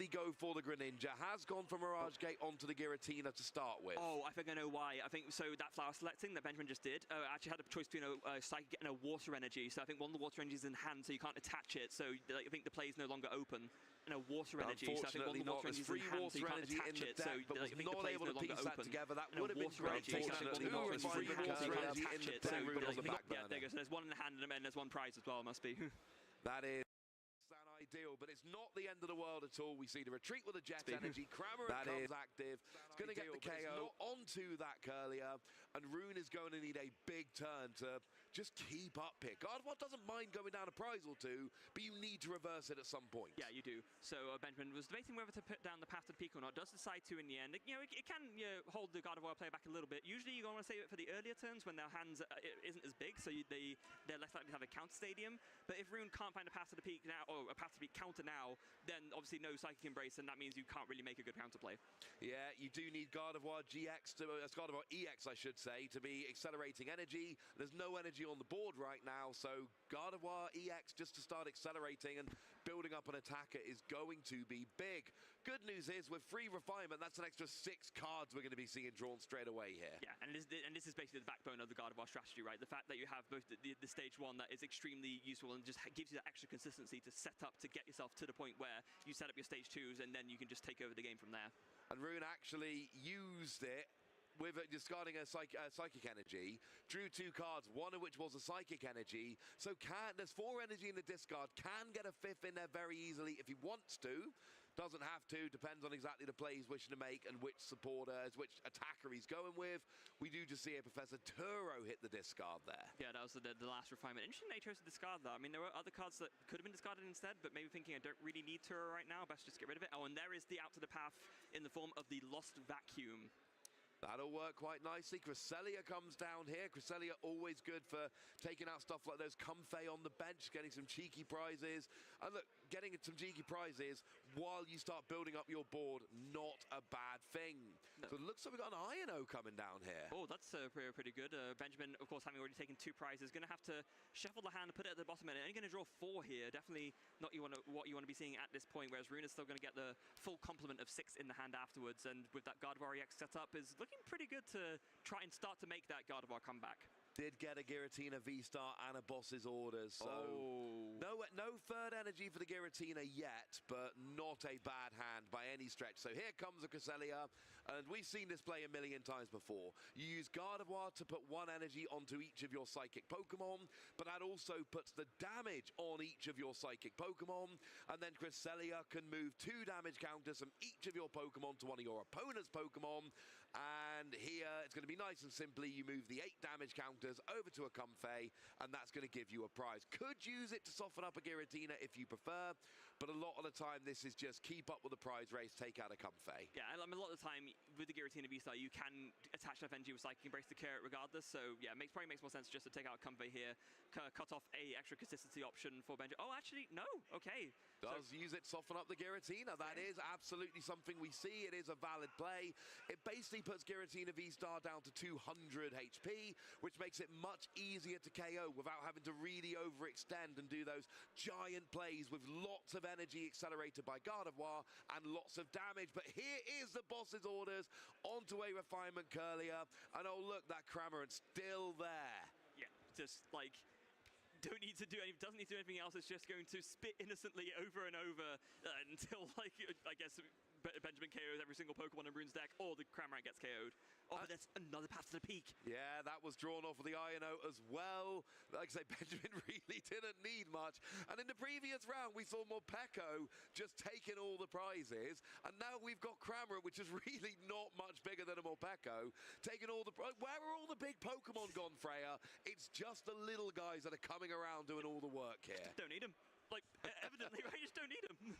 he go for the Greninja, has gone for Mirage Gate onto the Giratina to start with. Oh, I think I know why. I think so that flower selecting that Benjamin just did actually had a choice between a Psychic and a Water Energy. So I think one of the Water Energies is in hand, so you can't attach it. So I think the play is no longer open. And a Water Energy, so I think one of the Water Energies in hand, so you can't attach it. So but I think the play is no longer open. Together. That would have been great. So I think one of the Water Energies in hand, so you can't attach it. So yeah, there goes. There's one in the hand, and then there's one prize as well, must be. That is ideal, but it's not the end of the world at all. We see the retreat with the Jet Energy. Cramorant comes active. It's going to get the KO onto that Curlier, and Rune is going to need a big turn to just keep up here. Gardevoir doesn't mind going down a prize or two, but you need to reverse it at some point. Yeah, you do. So Benjamin was debating whether to put down the path to the peak or not. Does decide to in the end. It can hold the Gardevoir player back a little bit. Usually you're going to want to save it for the earlier turns when their hands isn't as big, so they're less likely to have a counter stadium. But if Rune can't find a path to the peak now, or a path to be counter now, then obviously no Psychic Embrace, and that means you can't really make a good counter play. Yeah, you do need Gardevoir GX, Gardevoir EX, I should say, to be accelerating energy. There's no energy on the board right now, so Gardevoir EX just to start accelerating and building up an attacker is going to be big. Good news is, with free refinement, that's an extra 6 cards we're going to be seeing drawn straight away here. Yeah, and this is basically the backbone of the Gardevoir strategy, right? The fact that you have both the stage 1 that is extremely useful and just gives you that extra consistency to set up to get yourself to the point where you set up your stage 2s and then you can just take over the game from there. And Rune actually used it with discarding a Psychic Energy, drew 2 cards, one of which was a Psychic Energy, so there's 4 energy in the discard, can get a 5th in there very easily if he wants to. Doesn't have to, depends on exactly the play he's wishing to make and which which attacker he's going with. We do just see a Professor Turo hit the discard there. Yeah, that was the last refinement. Interesting they chose to discard that. I mean, there were other cards that could have been discarded instead, but maybe thinking I don't really need Turo right now, best just get rid of it. Oh, and there is the out to the path in the form of the Lost Vacuum. That'll work quite nicely. Cresselia comes down here. Cresselia always good for taking out stuff like those Comfey on the bench, getting some cheeky prizes. And look, getting some cheeky prizes while you start building up your board, not a bad thing. No. So it looks like we've got an Io coming down here. Oh, that's pretty good. Benjamin, of course, having already taken 2 prizes, going to have to shuffle the hand and put it at the bottom, and only going to draw 4 here. Definitely not what you want to be seeing at this point, whereas Rune is still going to get the full complement of 6 in the hand afterwards, and with that Gardevoir EX setup is looking pretty good to try and start to make that Gardevoir comeback. Did get a Giratina V-Star and a Boss's Orders, so no third energy for the Giratina yet, but not a bad hand by any stretch. So here comes a Cresselia, and we've seen this play a million times before. You use Gardevoir to put 1 energy onto each of your Psychic Pokemon, but that also puts the damage on each of your Psychic Pokemon, and then Cresselia can move 2 damage counters from each of your Pokemon to one of your opponent's Pokemon, and here it's going to be nice and simply, you move the 8 damage counters over to a Comfey, and that's going to give you a prize. Could use it to soften up a Giratina if you prefer, but a lot of the time this is just keep up with the prize race, take out a Comfey. Yeah, I mean, a lot of the time with the Giratina V-Star, you can attach enough energy with Psychic Embrace to carry it regardless, so yeah, probably makes more sense just to take out a Comfey here, cut off a extra consistency option for Benji. Oh, actually, no, okay. Does use it, soften up the Giratina. That is absolutely something we see. It is a valid play. It basically puts Giratina V-Star down to 200 HP, which makes it much easier to KO without having to really overextend and do those giant plays with lots of energy accelerated by Gardevoir and lots of damage. But here is the Boss's Orders onto a Refinement Curlier, and oh look, that Cramorant still there. Yeah, just like doesn't need to do anything else. It's just going to spit innocently over and over until, like, I guess Benjamin KOs every single Pokemon in Rune's deck, or the Cramorant gets KO'd. Oh, but there's another path to the peak. Yeah, that was drawn off of the Io as well. Like I say, Benjamin really didn't need much. And in the previous round, we saw Morpeko just taking all the prizes. And now we've got Cramorant, which is really not much bigger than a Morpeko, taking all the prizes. Where are all the big Pokemon gone, Freya? It's just the little guys that are coming around doing all the work here. Don't need them. Like, evidently, right? You just don't need them.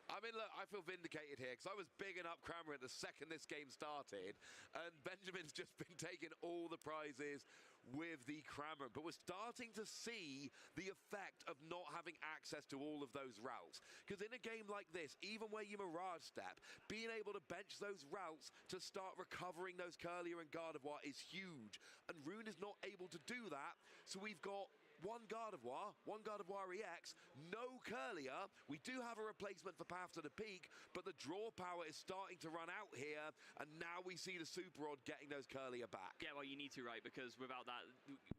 I mean, look, I feel vindicated here because I was bigging up Cramorant the second this game started, and Benjamin's just been taking all the prizes with the Cramorant. But we're starting to see the effect of not having access to all of those routes. Because in a game like this, even where you Mirage Step, being able to bench those routes to start recovering those Curlier and Gardevoir is huge. And Rune is not able to do that, so we've got one Gardevoir EX, no Curlier. We do have a replacement for Path to the Peak, but the draw power is starting to run out here, and now we see the Super Rod getting those Curlier back. Yeah, well, you need to, right? Because without that,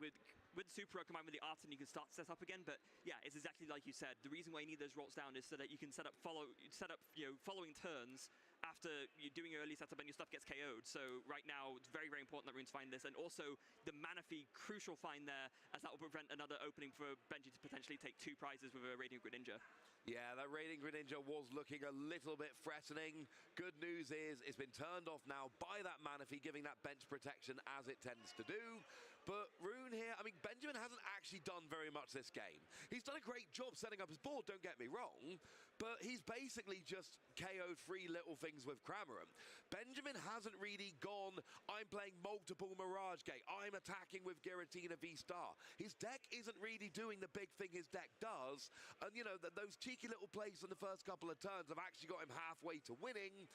with Super Rod combined with the Arton, you can start to set up again. But yeah, it's exactly like you said. The reason why you need those rots down is so that you can set up following turns after you're doing your early setup and your stuff gets KO'd. So right now, it's very, very important that Runes find this. And also, the Mana Fee, crucial find there, as that will prevent another opening for Benji to potentially take 2 prizes with a Radiant Greninja. Yeah, that Radiant Greninja was looking a little bit threatening. Good news is it's been turned off now by that Mana Fee, giving that bench protection as it tends to do. But Rune here, I mean, Benjamin hasn't actually done very much this game. He's done a great job setting up his board, don't get me wrong, but he's basically just KO'd 3 little things with Cramorant. Benjamin hasn't really gone, I'm playing multiple Mirage Gate, I'm attacking with Giratina V-Star. His deck isn't really doing the big thing his deck does, and you know, those cheeky little plays in the first couple of turns have actually got him halfway to winning.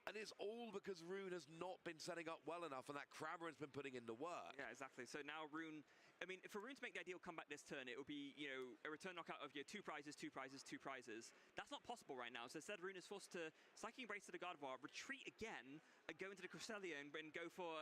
And it's all because Rune has not been setting up well enough, and that Cramorant's been putting in the work. Yeah, exactly. So now Rune, I mean, for Rune to make the ideal comeback this turn, it would be, you know, a return knockout of 2 prizes, 2 prizes, 2 prizes. That's not possible right now. So instead, Rune is forced to Psychic Embrace to the Gardevoir, retreat again, and go into the Cresselia and go for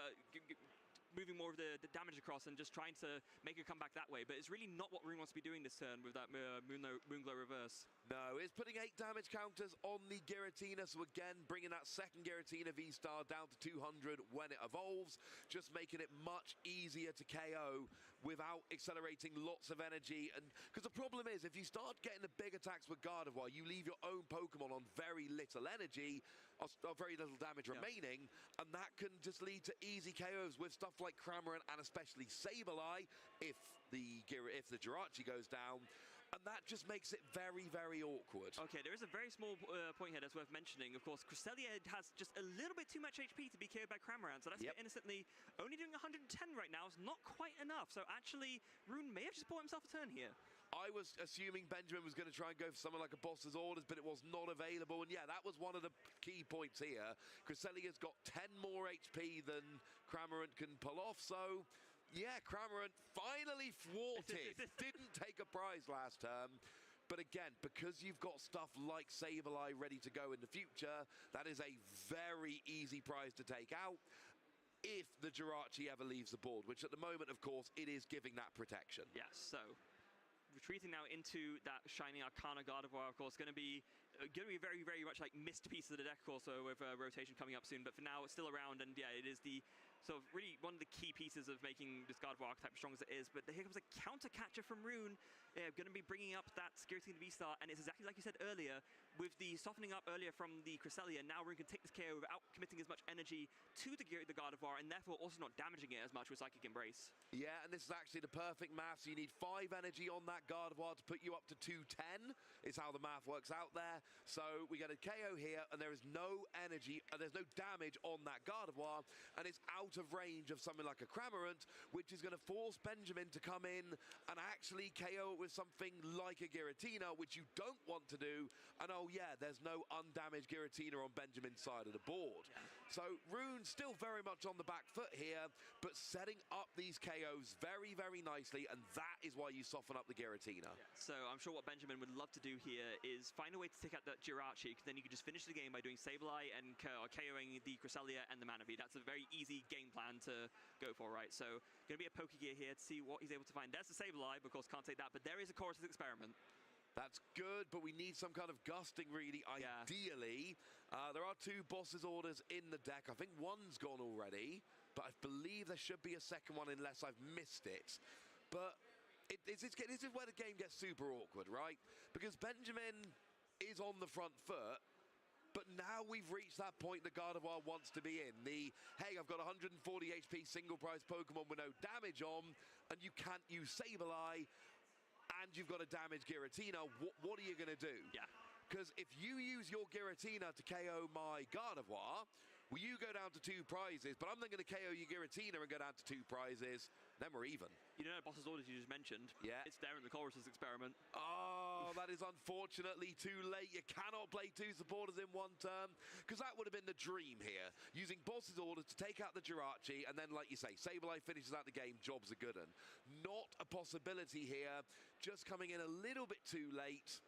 moving more of the damage across and just trying to make a comeback that way. But it's really not what Rune wants to be doing this turn with that Moonglow reverse. No, it's putting 8 damage counters on the Giratina, so again, bringing that second Giratina V-Star down to 200 when it evolves, just making it much easier to KO without accelerating lots of energy. And because the problem is, if you start getting the big attacks with Gardevoir, you leave your own Pokemon on very little energy, or very little damage remaining, and that can just lead to easy KOs with stuff like Cramorant and especially Sableye if the Jirachi goes down. And that just makes it very, very awkward. Okay, there is a very small point here that's worth mentioning. Of course, Cresselia has just a little bit too much HP to be KO'd by Cramorant, so that's innocently only doing 110 right now. It's not quite enough. So actually, Rune may have just bought himself a turn here. I was assuming Benjamin was going to try and go for something like a Boss's Orders, but it was not available. And yeah, that was one of the key points here. Cresselia's got 10 more HP than Cramorant can pull off, so yeah, Cramorant finally thwarted. Didn't take a prize last term. But again, because you've got stuff like Sableye ready to go in the future, that is a very easy prize to take out if the Jirachi ever leaves the board, which at the moment, of course, it is giving that protection. Yes, so retreating now into that Shining Arcana Gardevoir, of course, going to be very, very much like missed pieces of the deck also with rotation coming up soon. But for now, it's still around, and yeah, it is the sort of really one of the key pieces of making this Gardevoir archetype as strong as it is. But here comes a counter catcher from Rune, going to be bringing up that Giratina V-Star, and it's exactly like you said earlier, with the softening up earlier from the Cresselia, now Rune can take this KO without committing as much energy to the Gardevoir, and therefore also not damaging it as much with Psychic Embrace. Yeah, and this is actually the perfect math. So you need 5 energy on that Gardevoir to put you up to 210, is how the math works out there. So we get a KO here, and there is no energy, there's no damage on that Gardevoir, and it's out of range of something like a Cramorant, which is going to force Benjamin to come in and actually KO it with something like a Giratina, which you don't want to do. And oh yeah, there's no undamaged Giratina on Benjamin's side of the board. Yeah. So Rune still very much on the back foot here, but setting up these KOs very, very nicely, and that is why you soften up the Giratina. Yeah. So I'm sure what Benjamin would love to do here is find a way to take out that Jirachi, then you can just finish the game by doing Sableye and KOing the Cresselia and the Mana Fee. That's a very easy game plan to go for, right? So going to be a Pokegear here to see what he's able to find. There's the Sableye, of course, can't take that, but there is a Chorus Experiment. That's good, but we need some kind of gusting, really, ideally. There are 2 Boss's Orders in the deck. I think one's gone already, but I believe there should be a second one unless I've missed it. But this is where the game gets super awkward, right? Because Benjamin is on the front foot, but now we've reached that point that Gardevoir wants to be in. Hey, I've got 140 HP single prize Pokemon with no damage on, and you can't use Sableye, and you've got a damaged Giratina. What are you going to do? Yeah. Because if you use your Giratina to KO my Gardevoir, well, you go down to 2 prizes, but I'm then going to KO your Giratina and go down to 2 prizes. Then we're even. You know, Boss's Orders you just mentioned. Yeah. It's there in the Chorus Experiment. Oh, Well, that is unfortunately too late. You cannot play 2 supporters in one turn, because that would have been the dream here. Using Boss's orders to take out the Jirachi, and then, like you say, Sableye finishes out the game, job's a good one. Not a possibility here, just coming in a little bit too late.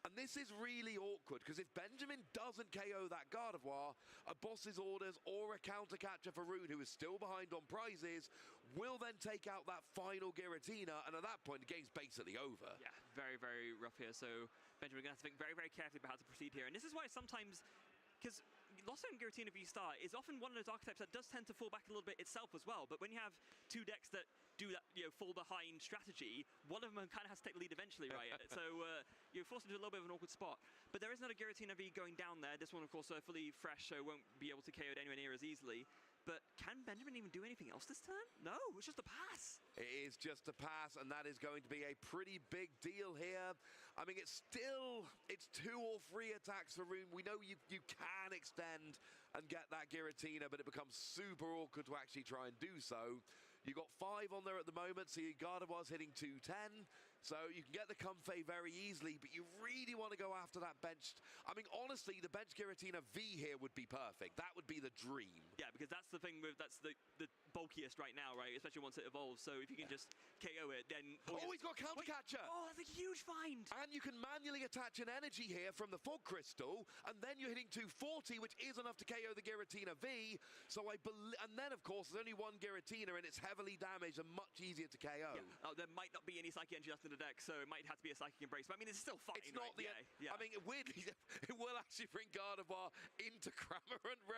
And this is really awkward, because if Benjamin doesn't KO that Gardevoir, a Boss's orders or a counter catcher for Rune, who is still behind on prizes, will then take out that final Giratina, and at that point, the game's basically over. Yeah, very, very rough here. So Benjamin going to have to think very, very carefully about how to proceed here. And this is why sometimes, because Lost Zone Giratina V-Star is often one of those archetypes that does tend to fall back a little bit itself as well. But when you have 2 decks that do that, fall behind strategy, one of them kind of has to take the lead eventually, right? So you're forced into a little bit of an awkward spot. But there is another Giratina V going down there. This one, of course, fully fresh, so won't be able to KO it anywhere near as easily. But can Benjamin even do anything else this turn? No, it's just a pass. It is just a pass, and that is going to be a pretty big deal here. I mean, it's 2 or 3 attacks for Rune. We know you can extend and get that Giratina, but it becomes super awkward to actually try and do so. You got 5 on there at the moment, so your Gardevoir's hitting 210. So you can get the Comfey very easily, but you really want to go after that bench. I mean, honestly, the bench Giratina V here would be perfect. That would be the dream. Yeah, because that's the thing that's the bulkiest right now, right? Especially once it evolves. So if you can just KO it, then... Oh, he's got counter catcher! Oh, that's a huge find! And you can manually attach an energy here from the Fog Crystal, and then you're hitting 240, which is enough to KO the Giratina V. So and then, of course, there's only 1 Giratina, and it's heavily damaged and much easier to KO. Yeah. Oh, there might not be any Psychic Energy left in the deck, so it might have to be a Psychic Embrace. But I mean, it's still fine. It's not right? I mean, weirdly, it will actually bring Gardevoir into Cramorant Ray.